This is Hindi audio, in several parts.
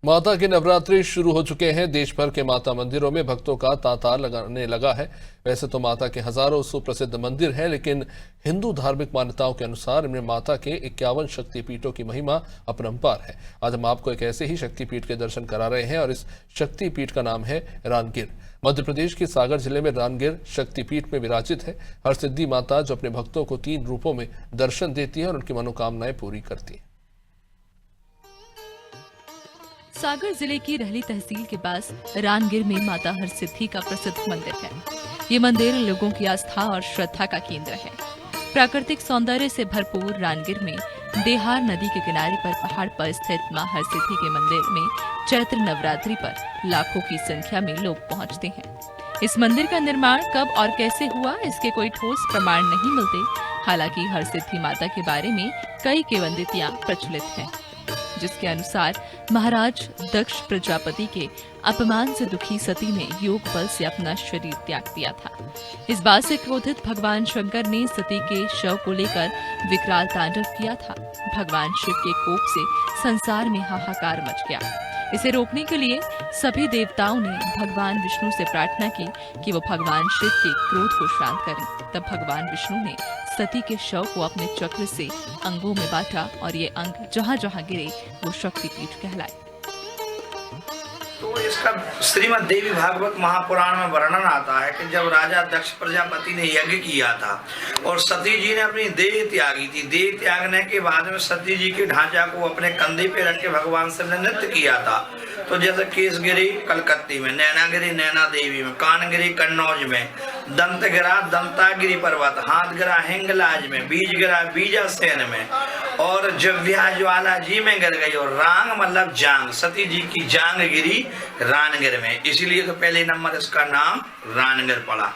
माता के नवरात्रि शुरू हो चुके हैं। देश भर के माता मंदिरों में भक्तों का तांता लगाने लगा है। वैसे तो माता के हजारों सुप्रसिद्ध मंदिर हैं, लेकिन हिंदू धार्मिक मान्यताओं के अनुसार इनमें माता के 51 शक्तिपीठों की महिमा अपरंपार है। आज हम आपको एक ऐसे ही शक्तिपीठ के दर्शन करा रहे हैं और इस शक्तिपीठ का नाम है रानगिर। मध्य प्रदेश के सागर जिले में रानगिर शक्तिपीठ में विराजित है हरसिद्धि माता, जो अपने भक्तों को 3 रूपों में दर्शन देती है और उनकी मनोकामनाएं पूरी करती है। सागर जिले की रहली तहसील के पास रानगिर में माता हरसिद्धि का प्रसिद्ध मंदिर है। ये मंदिर लोगों की आस्था और श्रद्धा का केंद्र है। प्राकृतिक सौंदर्य से भरपूर रानगिर में देहार नदी के किनारे पर पहाड़ पर स्थित मां हरसिद्धि के मंदिर में चैत्र नवरात्रि पर लाखों की संख्या में लोग पहुंचते हैं। इस मंदिर का निर्माण कब और कैसे हुआ, इसके कोई ठोस प्रमाण नहीं मिलते। हालांकि हरसिद्धि माता के बारे में कई किंवदंतियां प्रचलित हैं, जिसके अनुसार महाराज दक्ष प्रजापति के अपमान से दुखी सती ने योग बल से अपना शरीर त्याग दिया था। इस बात से क्रोधित भगवान शंकर ने सती के शव को लेकर विकराल तांडव किया था। भगवान शिव के कोप से संसार में हाहाकार मच गया। इसे रोकने के लिए सभी देवताओं ने भगवान विष्णु से प्रार्थना की कि वो भगवान शिव के क्रोध को शांत करें। तब भगवान विष्णु ने सती के शव को अपने चक्र से अंगों में बांटा और ये अंग जहाँ जहाँ गिरे वो शक्तिपीठ कहलाए। तो इसका श्रीमद् देवी भागवत महापुराण में वर्णन आता है कि जब राजा दक्ष प्रजापति ने यज्ञ किया था और सती जी ने अपनी देह त्यागी थी। देह त्यागने के बाद में सती जी के ढांचा को अपने कंधे पे रख के भगवान शिव ने नृत्य किया था। तो जैसे केस गिरी कलकत्ती में, नैना गिरी नैना देवी में, कान गिरी कन्नौज में, दंत गिरा दंतागिरी पर्वत, हाथ गिरा हिंगलाज में, बीज गिरा बीजासेन में और जव्या ज्वाला जी में गिर गई और रांग मतलब जांग, सती जी की जांग गिरी रानगिर में। इसलिए तो पहले नंबर इसका नाम रानगिर पड़ा।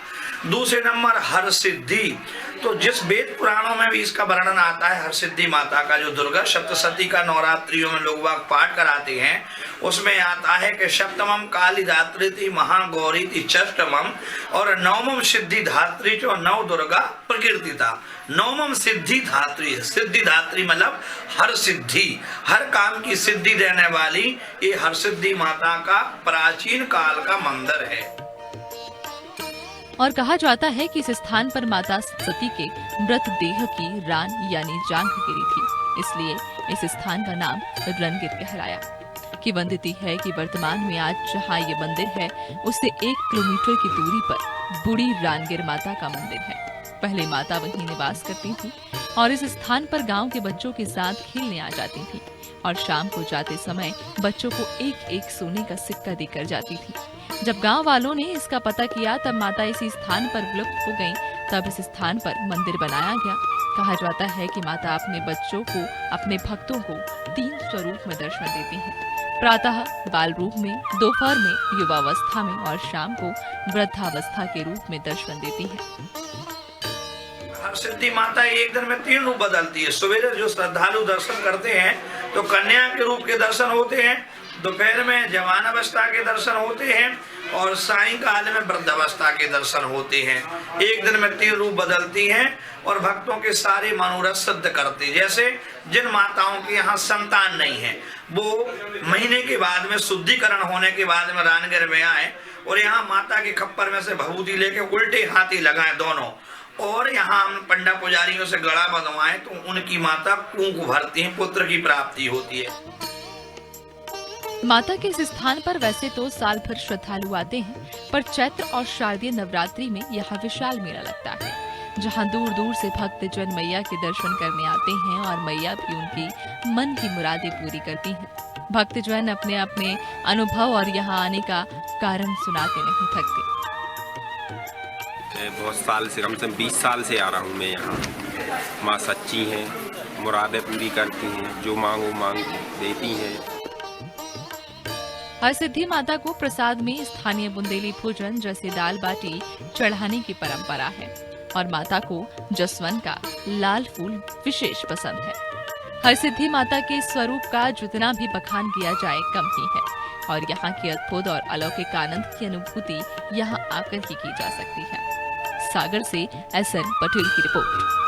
दूसरे नंबर हरसिद्धि। तो जिस वेद पुराणों में भी इसका वर्णन आता है हरसिद्धि माता का, जो दुर्गा सप्तशती का नवरात्रियों में लोग वाग पाठ कराते हैं, उसमें आता है कि सप्तमम काली धात्री थी, महागौरी थी षष्टमम और नवमम सिद्धि धात्री जो नव दुर्गा प्रकृति था। नवमम सिद्धि धात्री, सिद्धि धात्री मतलब हर सिद्धि, हर काम की सिद्धि देने वाली ये हरसिद्धि माता का प्राचीन काल का मंदिर है। और कहा जाता है कि इस स्थान पर माता सती के मृत देह की रान यानी जांघ गिरी थी, इसलिए इस स्थान का नाम रणगिर कहलाया। किंवदंती है कि वर्तमान में आज जहाँ ये मंदिर है उससे 1 किलोमीटर की दूरी पर बूढ़ी रानगिर माता का मंदिर है। पहले माता वहीं निवास करती थी और इस स्थान पर गांव के बच्चों के साथ खेलने आ जाती थी और शाम को जाते समय बच्चों को 1-1 सोने का सिक्का देकर जाती थी। जब गांव वालों ने इसका पता किया तब माता इसी स्थान पर विलुप्त हो गईं। तब इस स्थान पर मंदिर बनाया गया। कहा जाता है कि माता अपने बच्चों को, अपने भक्तों को 3 स्वरूप में दर्शन देती हैं। प्रातः बाल रूप में, दोपहर में युवावस्था में और शाम को वृद्धावस्था के रूप में दर्शन देती है। हरसिद्धि माता एक दिन में 3 रूप बदलती है। सवेरे जो श्रद्धालु दर्शन करते हैं तो कन्या के रूप के दर्शन होते हैं, दोपहर में जवान अवस्था के दर्शन होते हैं और सायंकाल में वृद्धावस्था के दर्शन होते हैं। एक दिन में 3 रूप बदलती हैं और भक्तों के सारे मनोरथ सिद्ध करती। जैसे जिन माताओं के यहाँ संतान नहीं है वो महीने के बाद में शुद्धिकरण होने के बाद में रानगिर में आए और यहाँ माता के खप्पर में से भभूति लेके उल्टे हाथी लगाएं दोनों, और यहाँ हम पंडा पुजारियों से गड़ा बंधवाएं तो उनकी माता कुंक भरती है, पुत्र की प्राप्ति होती है। माता के इस स्थान पर वैसे तो साल भर श्रद्धालु आते हैं, पर चैत्र और शारदीय नवरात्रि में यहाँ विशाल मेला लगता है, जहाँ दूर दूर से भक्त जन मैया के दर्शन करने आते हैं और मैया भी उनकी मन की मुरादें पूरी करती हैं। भक्त जन अपने अपने अनुभव और यहाँ आने का कारण सुनाते नहीं थकते। बहुत साल से, कम से कम 20 साल से आ रहा हूँ मैं यहाँ। माँ सच्ची हैं, मुरादें पूरी करती हैं, जो मांगो मांग देती हैं। हरसिद्धि माता को प्रसाद में स्थानीय बुंदेली भोजन जैसे दाल बाटी चढ़ाने की परंपरा है और माता को जसवन का लाल फूल विशेष पसंद है। हरसिद्धि माता के स्वरूप का जितना भी बखान किया जाए कम ही है और यहाँ के अद्भुत और अलौकिक आनंद की अनुभूति यहाँ आकर ही की जा सकती है। सागर से SN पटेल की रिपोर्ट।